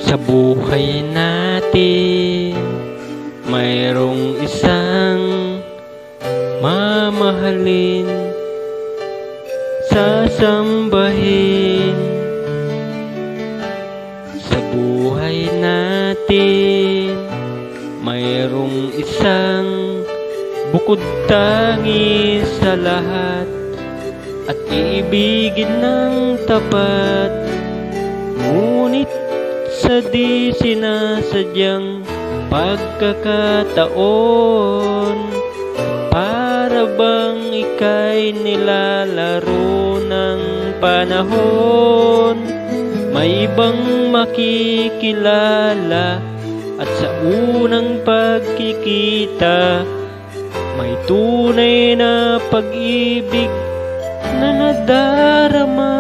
Sa buhay natin, mayroong isang mamahalin, sasambahin. Sa buhay natin, mayroong isang bukod tangi sa lahat at iibigin ng tapat. Ngunit sa di sinasadyang pagkakataon, para bang ika'y nilalaro ng panahon, may ibang makikilala at sa unang pagkikita, may tunay na pag-ibig na nadarama.